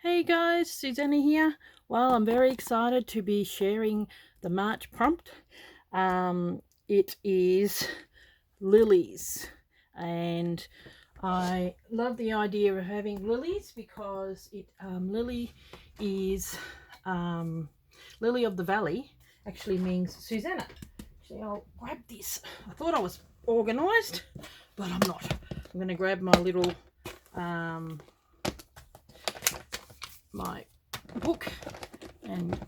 Hey guys, Susanna here. Well, I'm very excited to be sharing the March prompt. It is lilies, and I love the idea of having lilies because lily is lily of the valley actually means Susanna. Actually, I'll grab this. I thought I was organized, but I'm not. I'm going to grab my little my book and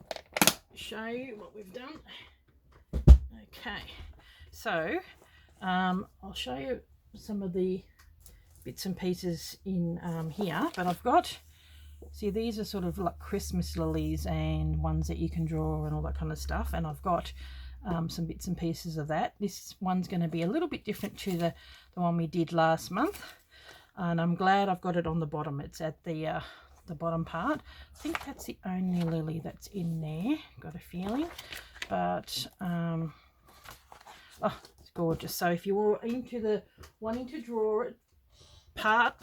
show you what we've done. Okay, so I'll show you some of the bits and pieces in here, but I've got, see, these are sort of like Christmas lilies and ones that you can draw and all that kind of stuff, and I've got some bits and pieces of that. This one's going to be a little bit different to the one we did last month, and I'm glad I've got it on the bottom. It's at the bottom part. I think that's the only lily that's in there, got a feeling, but oh, it's gorgeous. So if you were into the wanting to draw it part,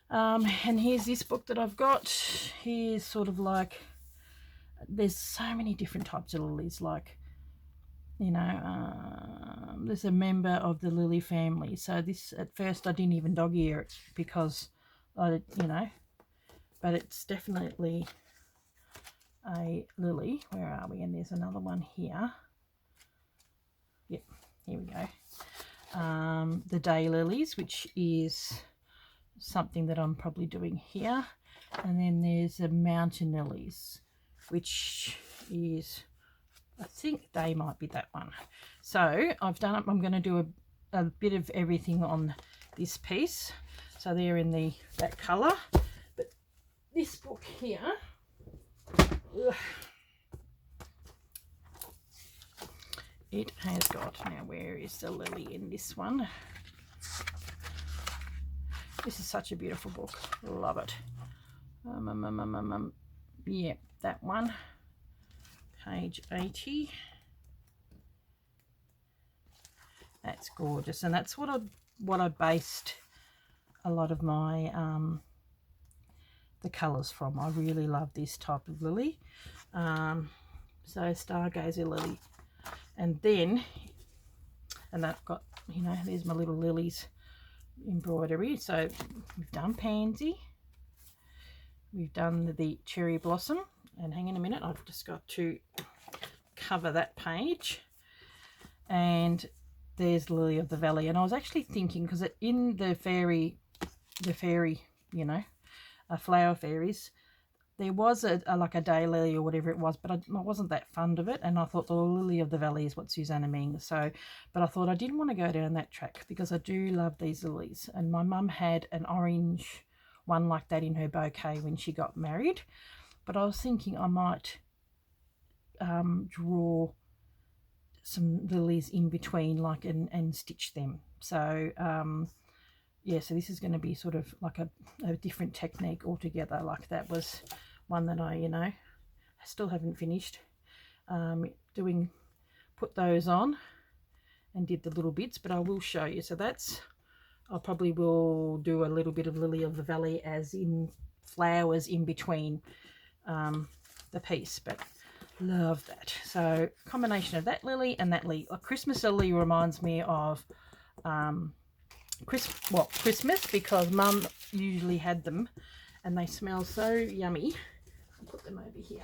and here's this book that I've got. Here's sort of like, there's so many different types of lilies, like, you know, there's a member of the lily family. So this, at first I didn't even dog ear it because I, you know, but it's definitely a lily. Where are we? And there's another one here. Yep, here we go. The day lilies, which is something that I'm probably doing here. And then there's the mountain lilies, which is, I think they might be that one. So I've done it. I'm going to do a bit of everything on this piece. So they're in that colour. This book here, it has got, now where is the lily in this one? This is such a beautiful book, love it. Yeah, that one, page 80. That's gorgeous, and that's what I based a lot of my the colours from. I really love this type of lily. So stargazer lily, and then, and I've got, you know, there's my little lilies embroidery. So we've done pansy, we've done the cherry blossom, and hang on a minute, I've just got to cover that page, and there's lily of the valley. And I was actually thinking, because in the fairy, you know, flower fairies, there was like a day lily or whatever it was, but I wasn't that fond of it, and I thought the lily of the valley is what Susanna means. So, but I thought I didn't want to go down that track because I do love these lilies, and my mum had an orange one like that in her bouquet when she got married. But I was thinking I might draw some lilies in between, like, and stitch them. So yeah, so this is going to be sort of like a different technique altogether. Like, that was one that I, you know, I still haven't finished put those on and did the little bits, but I will show you. So that's, I probably will do a little bit of lily of the valley as in flowers in between the piece, but love that. So combination of that lily and that lily. A Christmas lily reminds me of Christmas, because Mum usually had them, and they smell so yummy. I'll put them over here.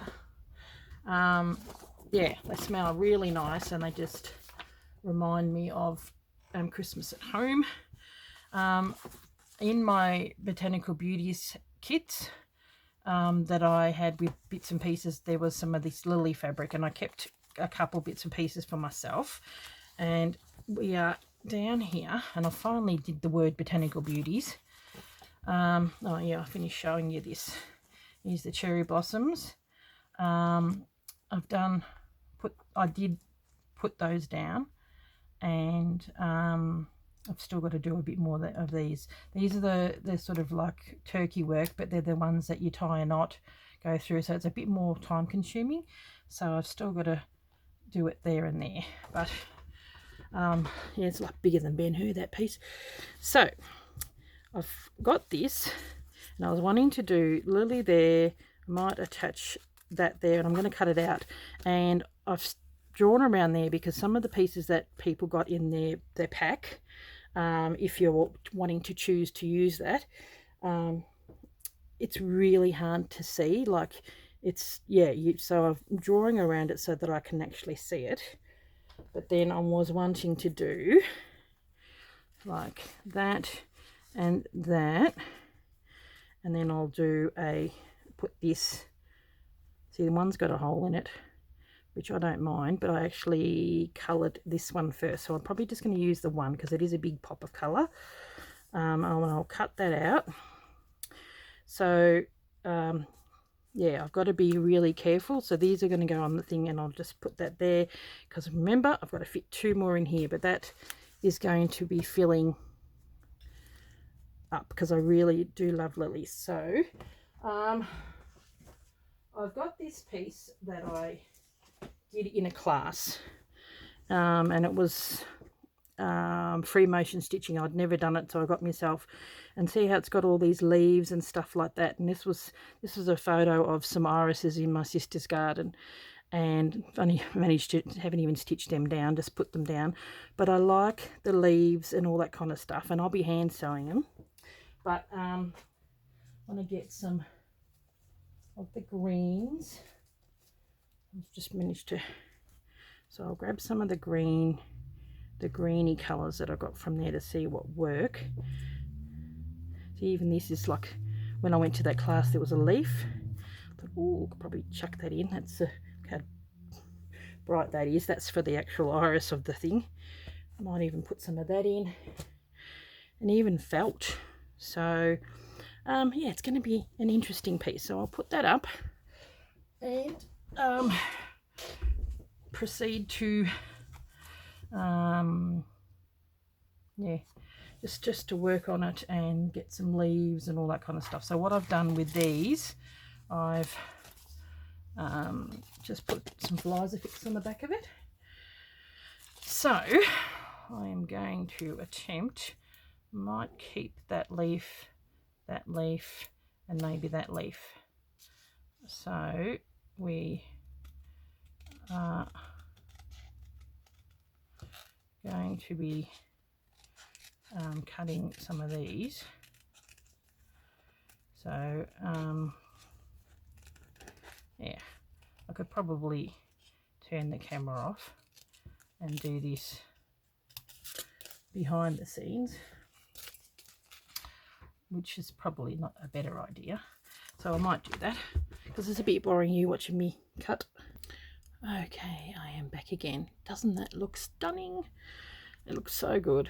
Yeah, they smell really nice, and they just remind me of Christmas at home. In my Botanical Beauties kits that I had with bits and pieces, there was some of this lily fabric, and I kept a couple bits and pieces for myself. And we are down here, and I finally did the word Botanical Beauties. Oh yeah, I finished showing you this. Here's the cherry blossoms. I did put those down, and I've still got to do a bit more of these. These are the sort of like turkey work, but they're the ones that you tie a knot, go through, so it's a bit more time consuming. So I've still got to do it there and there, but yeah, it's like bigger than Ben-Hur, that piece. So I've got this, And I was wanting to do lily there. I might attach that there, and I'm going to cut it out. And I've drawn around there because some of the pieces that people got in their pack, if you're wanting to choose to use that, it's really hard to see. Like it's, yeah, so I'm drawing around it so that I can actually see it. But then I was wanting to do like that and that, and then I'll do put this, see the one's got a hole in it, which I don't mind, but I actually coloured this one first, so I'm probably just going to use the one because it is a big pop of colour. I'll cut that out. So yeah, I've got to be really careful. So these are going to go on the thing, and I'll just put that there because remember I've got to fit 2 more in here, but that is going to be filling up because I really do love lilies. So I've got this piece that I did in a class, and it was free motion stitching. I'd never done it, so I got myself, and see how it's got all these leaves and stuff like that. And this was a photo of some irises in my sister's garden, and only managed to, haven't even stitched them down, just put them down. But I like the leaves and all that kind of stuff, and I'll be hand sewing them. But I want to get some of the greens. I've just managed to, so I'll grab some of the greeny colours that I got from there to see what work. See, even this is like, when I went to that class there was a leaf. I thought, oh, could probably chuck that in. That's how bright that is. That's for the actual iris of the thing. I might even put some of that in, and even felt. So yeah, it's going to be an interesting piece. So I'll put that up and proceed to yeah, just to work on it and get some leaves and all that kind of stuff. So what I've done with these, I've just put some Finalizing on the back of it. So I am going to attempt, might keep that leaf, and maybe that leaf. So we are going to be cutting some of these. So yeah, I could probably turn the camera off and do this behind the scenes, which is probably not a better idea. So I might do that because it's a bit boring you watching me cut. Okay, I am back again. Doesn't that look stunning? It looks so good.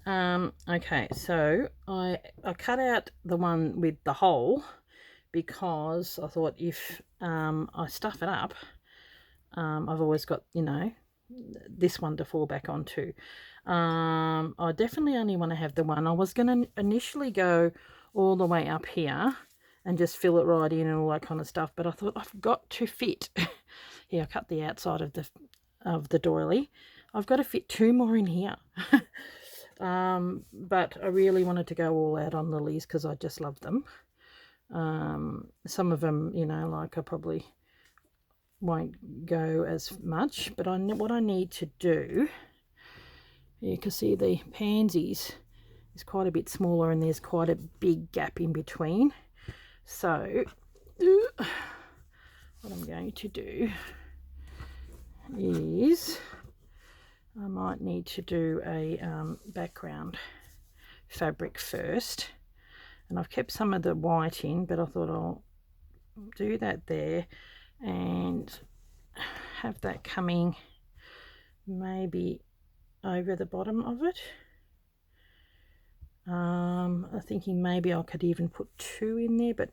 Okay, so I cut out the one with the hole because I thought if I stuff it up, I've always got, you know, this one to fall back onto. I definitely only want to have the one. I was going to initially go all the way up here and just fill it right in and all that kind of stuff, but I thought I've got to fit. Here, I cut the outside of the doily. I've got to fit 2 more in here. But I really wanted to go all out on lilies because I just love them. Some of them, you know, like I probably won't go as much, but what I need to do, you can see the pansies is quite a bit smaller and there's quite a big gap in between. So what I'm going to do is I might need to do a background fabric first, and I've kept some of the white in, but I thought I'll do that there and have that coming maybe over the bottom of it. I'm thinking maybe I could even put 2 in there, but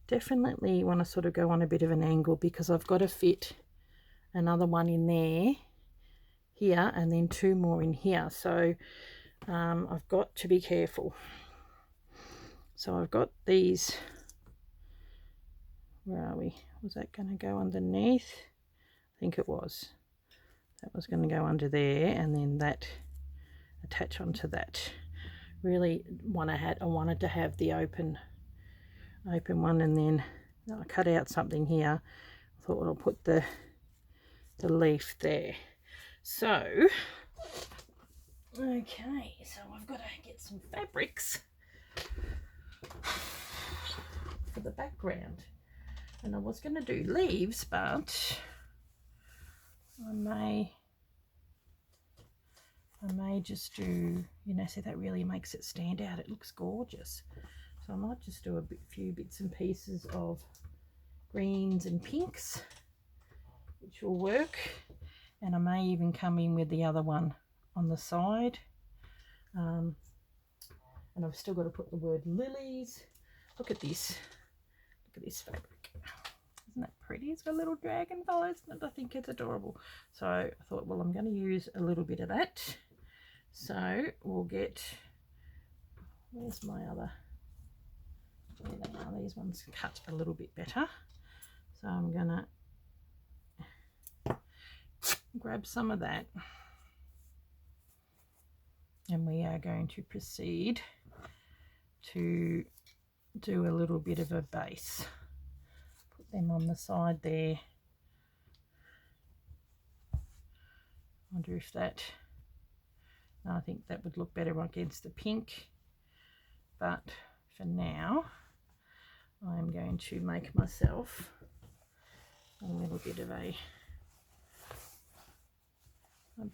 definitely want to sort of go on a bit of an angle because I've got to fit another one in there, here, and then 2 more in here. So I've got to be careful. So I've got these, where are we? Was that going to go underneath? I think it was. That was going to go under there, and then that attach onto that. Really I wanted to have the open open one, and then I cut out something here. I thought I'll put the leaf there. So okay, so I've got to get some fabrics for the background, and I was going to do leaves, but I may just do, you know, see, that really makes it stand out. It looks gorgeous. So I might just do a few bits and pieces of greens and pinks, which will work. And I may even come in with the other one on the side. And I've still got to put the word lilies. Look at this. Look at this fabric. Isn't that pretty? It's got little dragon feathers, and I think it's adorable. So I thought, well, I'm going to use a little bit of that. So we'll get, where's my other, there they are. These ones cut a little bit better. So I'm going to grab some of that, and we are going to proceed to do a little bit of a base. Put them on the side there. Wonder if that, I think that would look better against the pink, but for now I'm going to make myself a little bit of a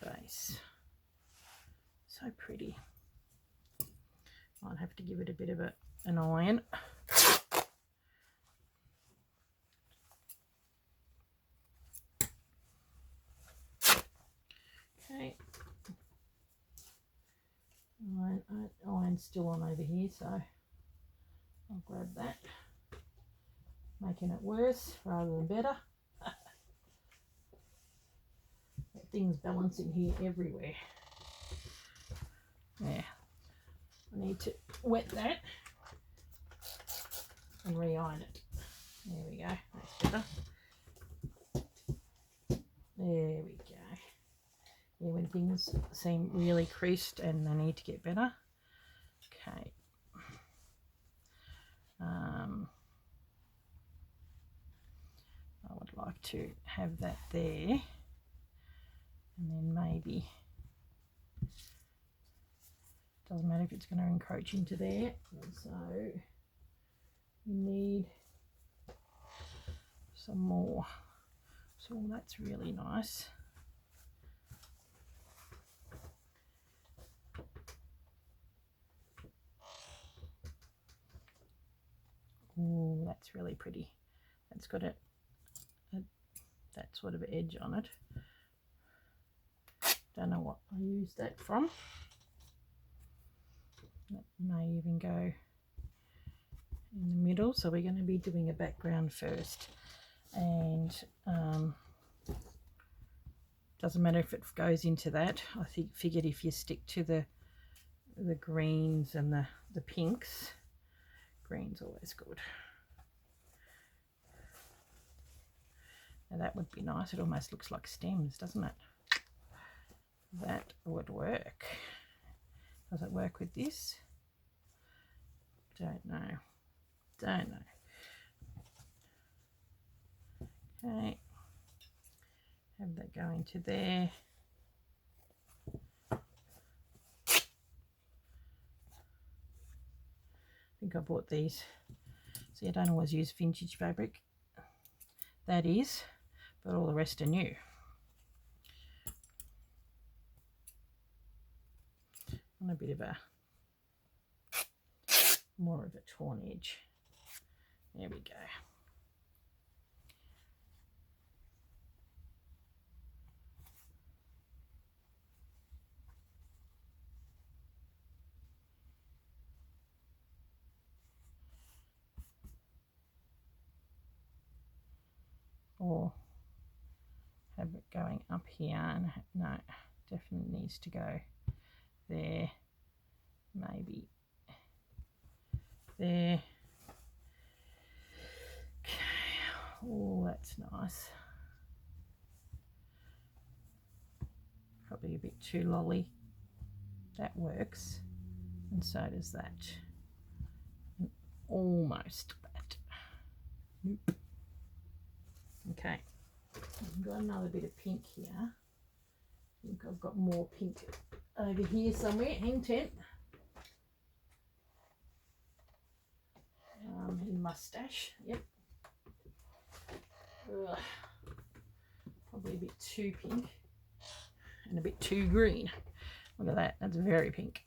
base. So pretty. Might have to give it a bit of an iron. Okay. Iron's still on over here, so I'll grab that. Making it worse rather than better. That thing's balancing here everywhere. Yeah. I need to wet that and re-iron it. There we go. That's better. There we go. Yeah, when things seem really creased and they need to get better. Okay. I would like to have that there, and then maybe, doesn't matter if it's going to encroach into there. So you need some more. So that's really nice. Oh, that's really pretty. It's got that sort of edge on it. Don't know what I used that from. That may even go in the middle. So we're going to be doing a background first, and doesn't matter if it goes into that. I figured if you stick to the greens and the pinks, green's always good. Now that would be nice. It almost looks like stems, doesn't it? That would work. Does it work with this? Don't know. Don't know. Okay. Have that go into there. I think I bought these. See, I don't always use vintage fabric. That is, but all the rest are new. On a bit of a more of a torn edge. There we go. Or have it going up here, and no, definitely needs to go there, maybe there. Okay. Oh, that's nice. Probably a bit too lolly. That works, and so does that. And almost that. Nope. Okay, I've got another bit of pink here. I think I've got more pink over here somewhere. Hang tight. In mustache, yep. Ugh. Probably a bit too pink and a bit too green. Look at that, that's very pink.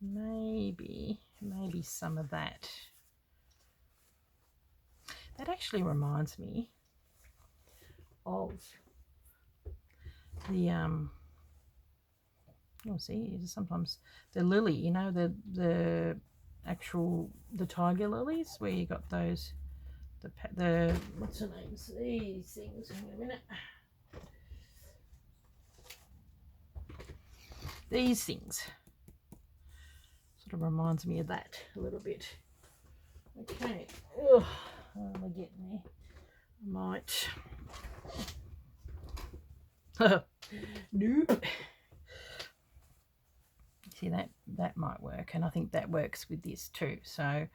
Maybe some of that. That actually reminds me of the you'll see sometimes the lily, you know, the actual tiger lilies where you got those the what's the names, these things. Hang on a minute. These things sort of reminds me of that a little bit. Okay. Ugh, we're getting there. I might. Nope. See, that might work, and I think that works with this too. So I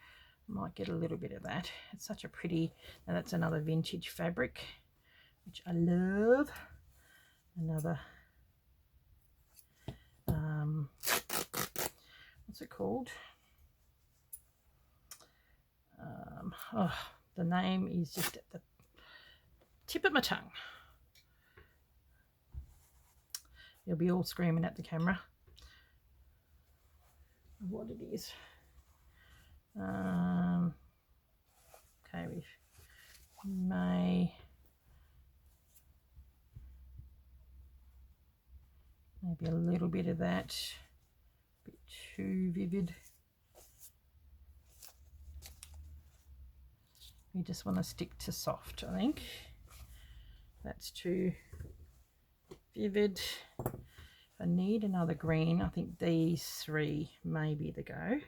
might get a little bit of that. It's such a pretty. Now that's another vintage fabric, which I love. Another. What's it called? Oh, the name is just at the tip of my tongue. You'll be all screaming at the camera what it is. Okay, we may maybe a little bit of that, a bit too vivid. We just want to stick to soft, I think. That's too vivid. If I need another green, I think these three may be the go.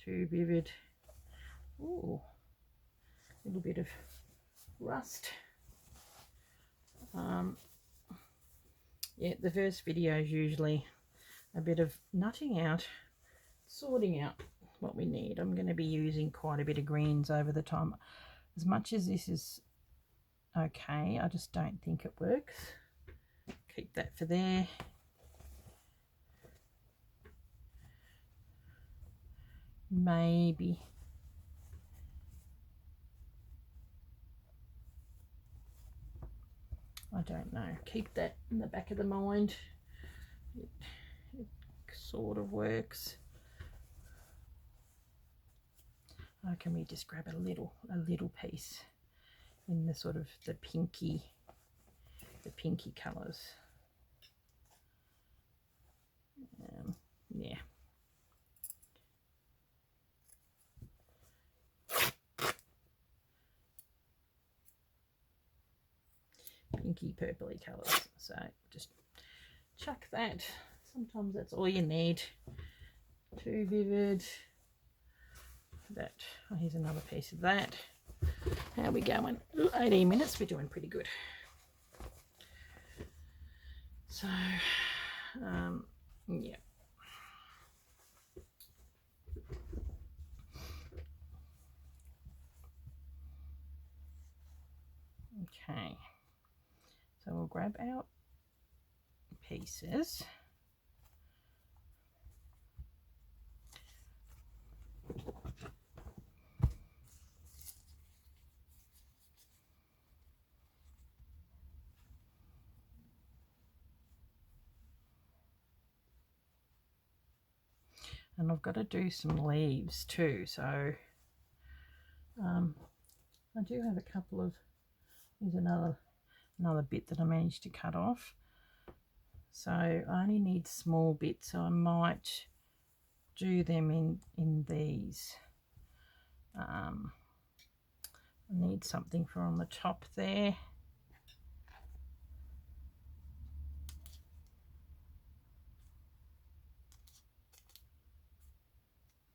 Too vivid. Ooh, a little bit of rust. Yeah, the first video is usually a bit of nutting out, sorting out what we need. I'm going to be using quite a bit of greens over the time. As much as this is okay, I just don't think it works. Keep that for there. Maybe I don't know. Keep that in the back of the mind. It sort of works. Oh, can we just grab a little piece in the sort of the pinky colours? Yeah. Pinky purpley colours. So just chuck that. Sometimes that's all you need. Too vivid. That. Oh, here's another piece of that. How are we going? 18 minutes. We're doing pretty good. So, yeah. Okay. So we'll grab our pieces. And I've got to do some leaves too, so I do have a couple of, here's another bit that I managed to cut off. So I only need small bits, so I might do them in these. I need something for on the top there.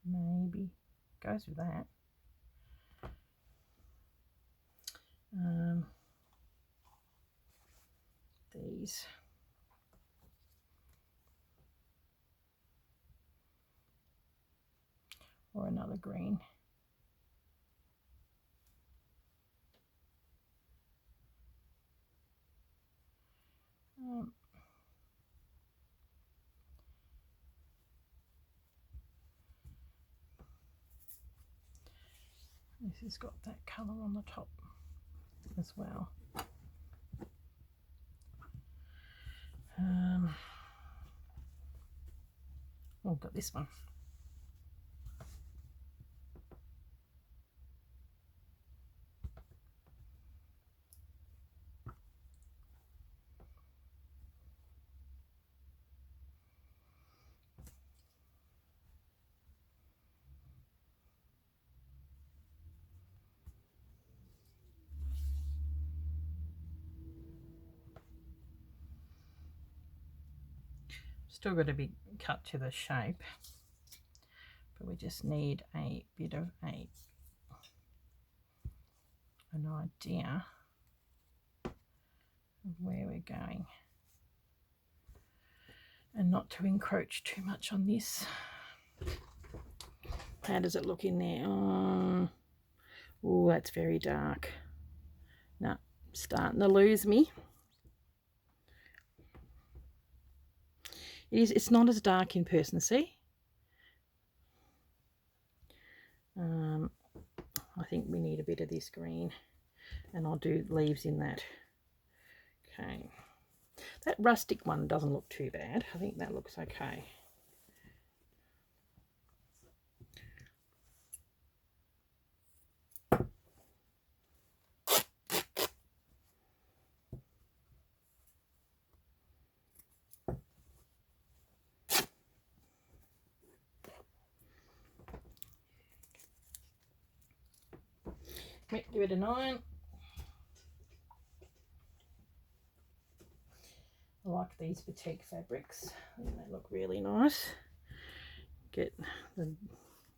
Maybe goes with that. These. or another green. This has got that colour on the top as well. I've got this one. Still got to be cut to the shape, but we just need a bit of an idea of where we're going and not to encroach too much on this. How does it look in there? Oh, that's very dark. No, starting to lose me. It's not as dark in person, see? I think we need a bit of this green, and I'll do leaves in that. Okay. That rustic one doesn't look too bad. I think that looks okay. Give it a 9. I like these batik fabrics. I think they look really nice. Get the,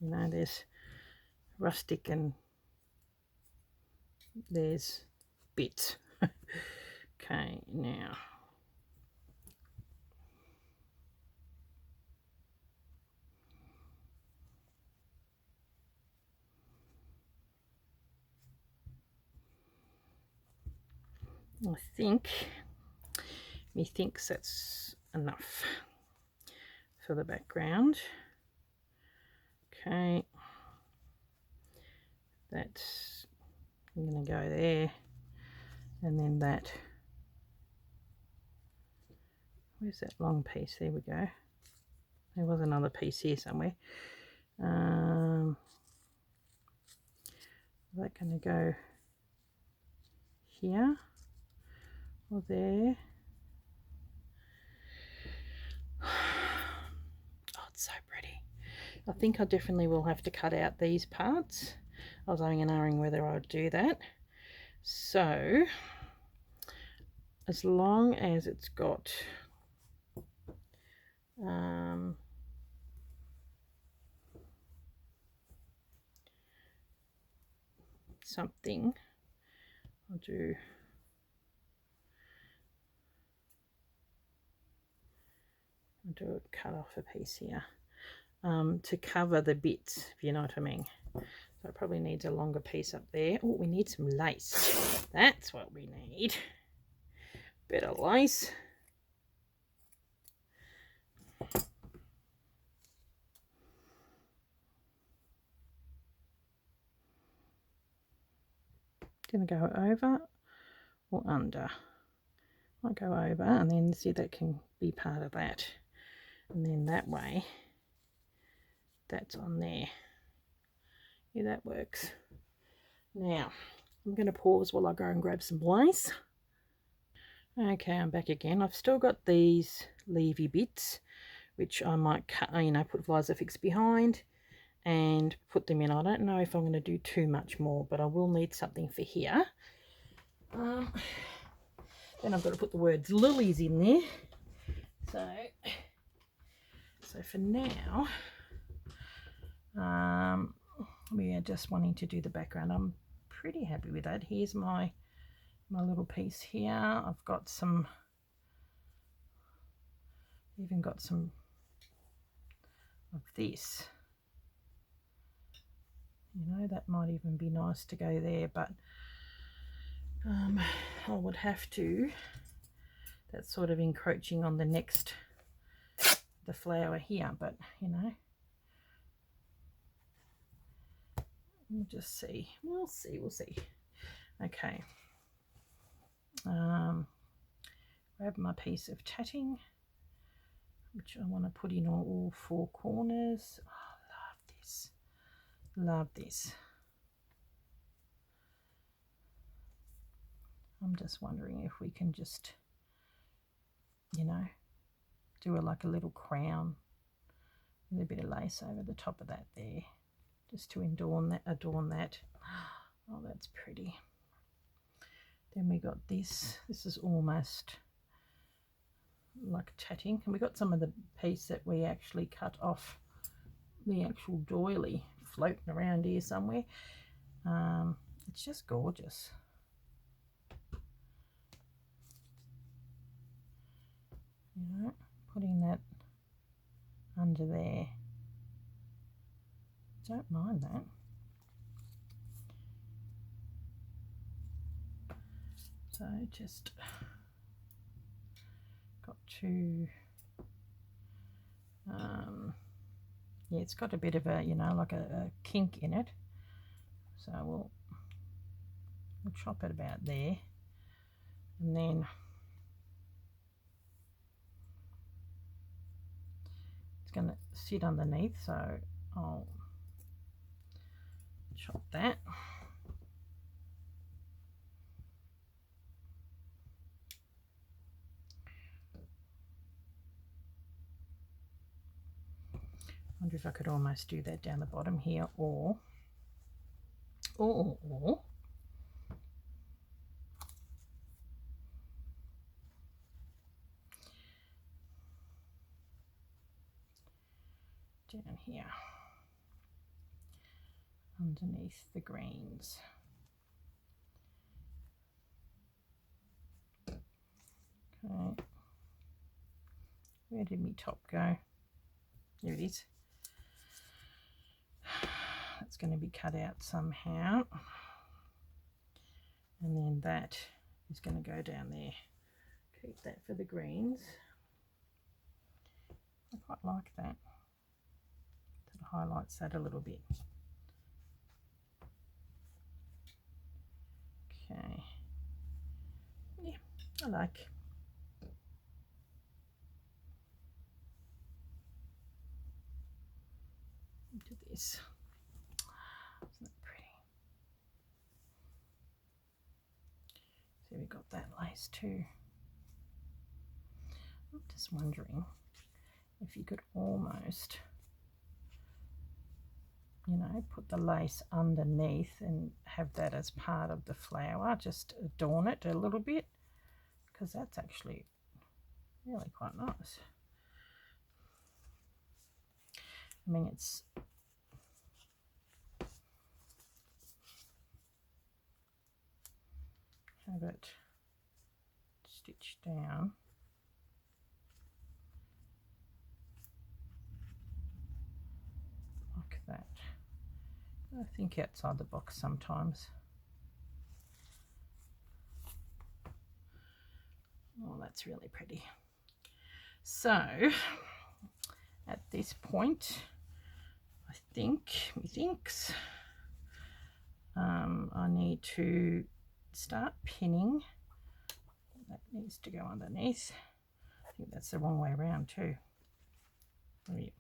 you know, there's rustic and there's bits. Okay, now I think methinks that's enough for the background. Okay, that's, I'm going to go there, and then that, where's that long piece? There we go. There was another piece here somewhere. Is that going to go here or there? Oh, it's so pretty. I think I definitely will have to cut out these parts. I was having an arguing whether I'd do that. So as long as it's got something, I'll do a cut off a piece here to cover the bits, if you know what I mean. So it probably needs a longer piece up there. Oh, we need some lace. That's what we need. Bit of lace. Gonna go over or under. I'll go over, and then see, that can be part of that, and then that way that's on there. Yeah, that works. Now I'm going to pause while I go and grab some lace. Okay, I'm back again. I've still got these leafy bits, which I might cut, you know, put Finalizing behind and put them in. I don't know if I'm going to do too much more, but I will need something for here. Then I've got to put the words lilies in there. So for now, we are just wanting to do the background. I'm pretty happy with that. Here's my little piece here. I've got some, even got some of this You know, that might even be nice to go there, but I would have to, that's sort of encroaching on the flower here, but you know, we'll just see. We'll see. Okay. Grab my piece of tatting, which I want to put in all four corners. Oh, love this. I'm just wondering if we can just, you know, do like a little crown with a bit of lace over the top of that there, just to adorn that. Oh, that's pretty. Then we got this. This is almost like tatting, and we got some of the piece that we actually cut off the actual doily floating around here somewhere. It's just gorgeous. You know, putting that under there. Don't mind that. So just got to, yeah, it's got a bit of a, you know, like a kink in it. So we'll chop it about there, and then it's going to sit underneath, so I'll chop that. I wonder if I could almost do that down the bottom here, or down here underneath the greens. Okay, where did my top go? There it is. That's going to be cut out somehow, and then that is going to go down there. Keep that for the greens. I quite like that. That highlights that a little bit. Okay. Yeah, I like. Do this. Isn't that pretty? So we got that lace too. I'm just wondering if you could almost, you know, put the lace underneath and have that as part of the flower, just adorn it a little bit, because that's actually really quite nice. I mean, it's have it stitched down. Like that. I think outside the box sometimes. Oh, that's really pretty. So at this point, methinks I need to start pinning. That needs to go underneath. I think that's the wrong way around too. Oh, yeah.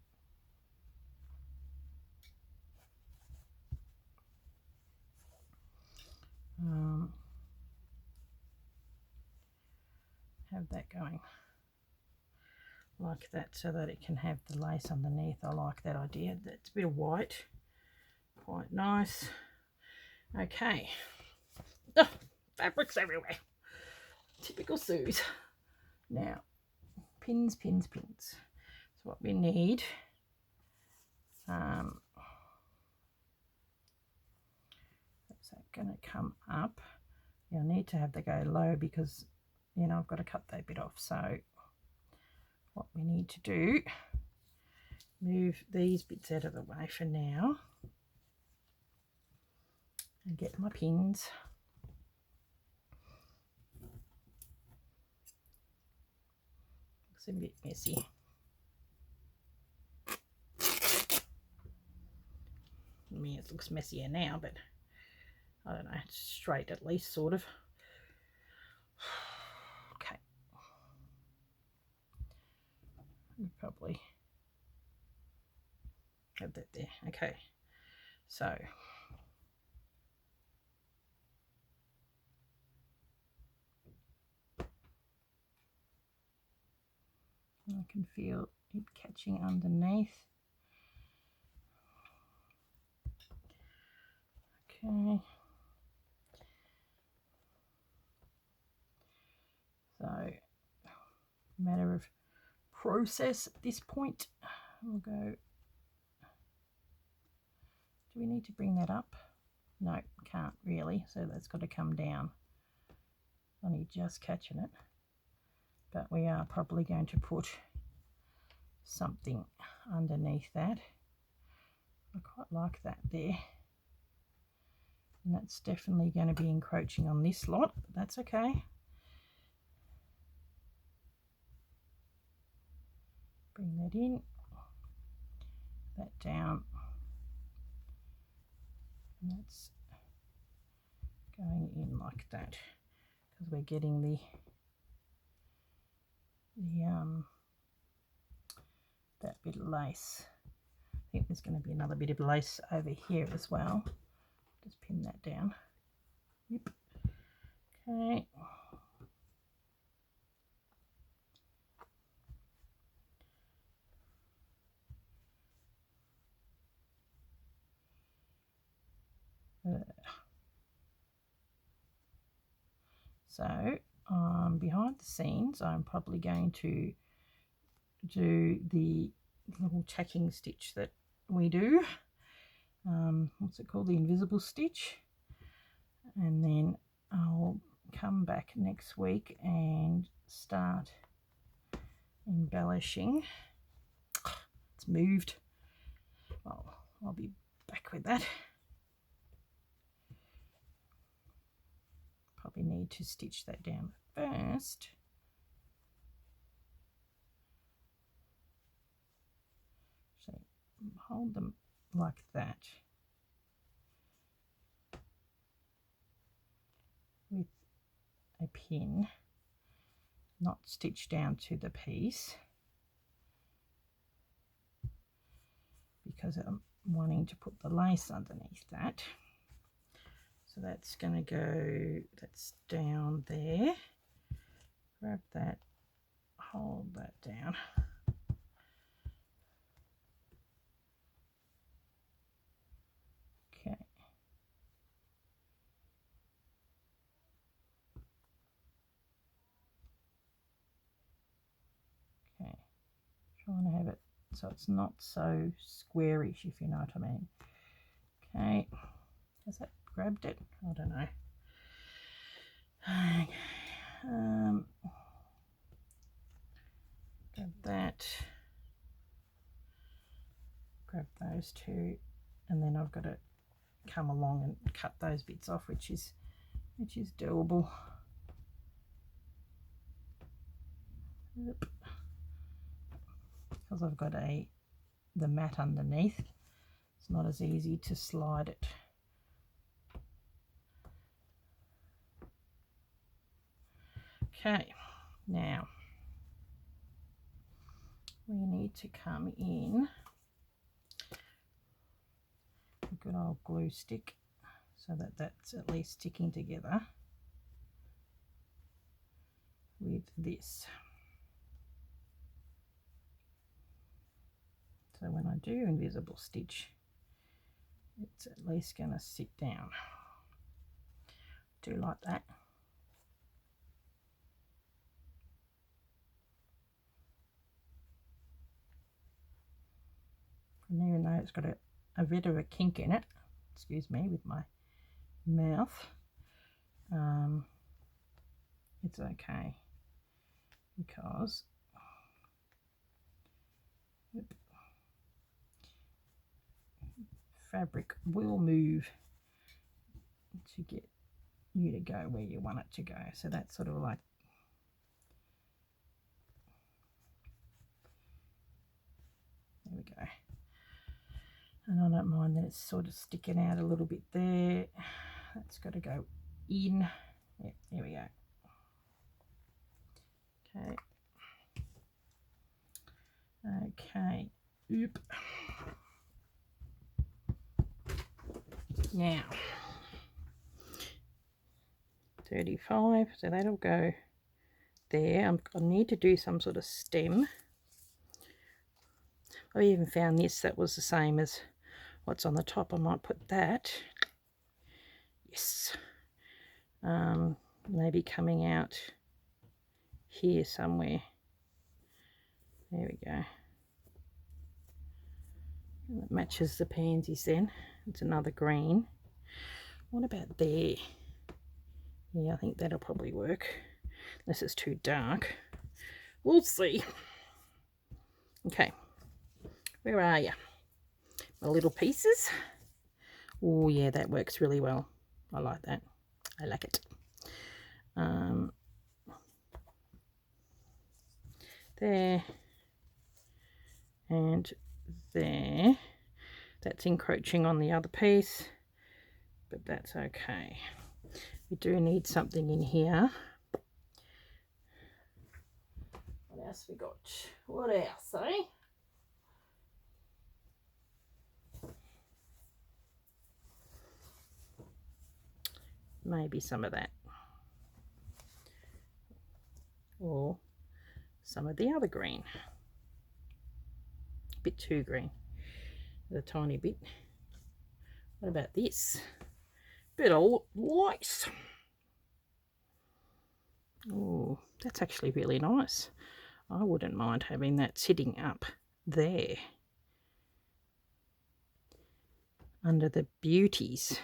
Have that going like that so that it can have the lace underneath. I like that idea. That's a bit of white, quite nice. Okay. Oh, fabrics everywhere. Typical Suze. Now, pins. So what we need, is that going to come up? You'll need to have the go low because, you know, I've got to cut that bit off. So what we need to do, move these bits out of the way for now. get my pins. Looks a bit messy. I mean, it looks messier now, but I don't know, it's straight at least, sort of. Okay. We'll probably have that there. Okay. So I can feel it catching underneath. Okay. So, matter of process at this point. We'll go. Do we need to bring that up? No, can't really. So that's got to come down. Only just catching it. But we are probably going to put something underneath that. I quite like that there. And that's definitely going to be encroaching on this lot, but that's okay. Bring that in, that down, and that's going in like that, because we're getting the that bit of lace. I think there's going to be another bit of lace over here as well. Just pin that down. Yep. Okay. So behind the scenes, I'm probably going to do the little tacking stitch that we do. What's it called? The invisible stitch. And then I'll come back next week and start embellishing. It's moved. Well, I'll be back with that. Probably need to stitch that down first. So hold them like that with a pin, not stitch down to the piece, because I'm wanting to put the lace underneath that. So that's going to go, that's down there. Grab that, hold that down. Okay. Okay. Trying to have it so it's not so squarish, if you know what I mean. Okay. Has that grabbed it? I don't know. Okay. Grab that. Grab those two, and then I've got to come along and cut those bits off, which is doable. Yep. Because I've got the mat underneath, it's not as easy to slide it. Okay, now we need to come in a good old glue stick so that that's at least sticking together with this. So when I do invisible stitch, it's at least going to sit down. Do like that. And even though it's got a bit of a kink in it, excuse me with my mouth, it's okay, because fabric will move to get you to go where you want it to go. So that's sort of like, there we go. And I don't mind that it's sort of sticking out a little bit there. That's got to go in. Yep, there we go. Okay. Okay. Oop. Now, 35, so that'll go there. I need to do some sort of stem. I even found this that was the same as what's on the top. I might put that. Yes. Maybe coming out here somewhere. There we go. And that matches the pansies then. It's another green. What about there? Yeah, I think that'll probably work. Unless it's too dark. We'll see. Okay. Where are you? My little pieces. Oh yeah, that works really well. I like that. I like it. There. And there. That's encroaching on the other piece, but that's okay. We do need something in here. What else we got? What else, eh? Maybe some of that. Or some of the other green. A bit too green. A tiny bit. What about this? Bit of white. Oh, that's actually really nice. I wouldn't mind having that sitting up there under the beauties.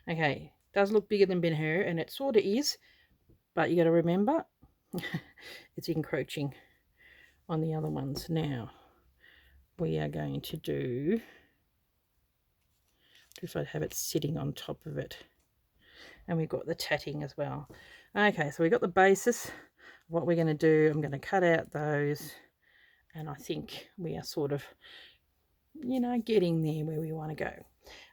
Okay, does look bigger than Ben Hur, and it sort of is, but you got to remember it's encroaching on the other ones. Now we are going to do, if I have it sitting on top of it, and we've got the tatting as well. Okay, so we've got the basis. What we're going to do, I'm going to cut out those, and I think we are sort of, you know, getting there where we want to go.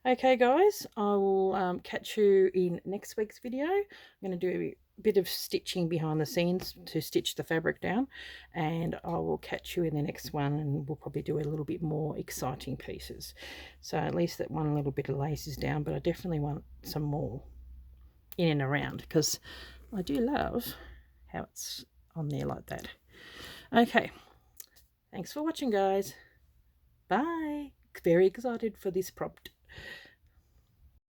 Okay guys, I will catch you in next week's video. I'm going to do a bit of stitching behind the scenes to stitch the fabric down, and I will catch you in the next one, and we'll probably do a little bit more exciting pieces. So at least that one little bit of lace is down, but I definitely want some more in and around, because I do love how it's on there like that. Okay, thanks for watching guys. Bye. Very excited for this prompt.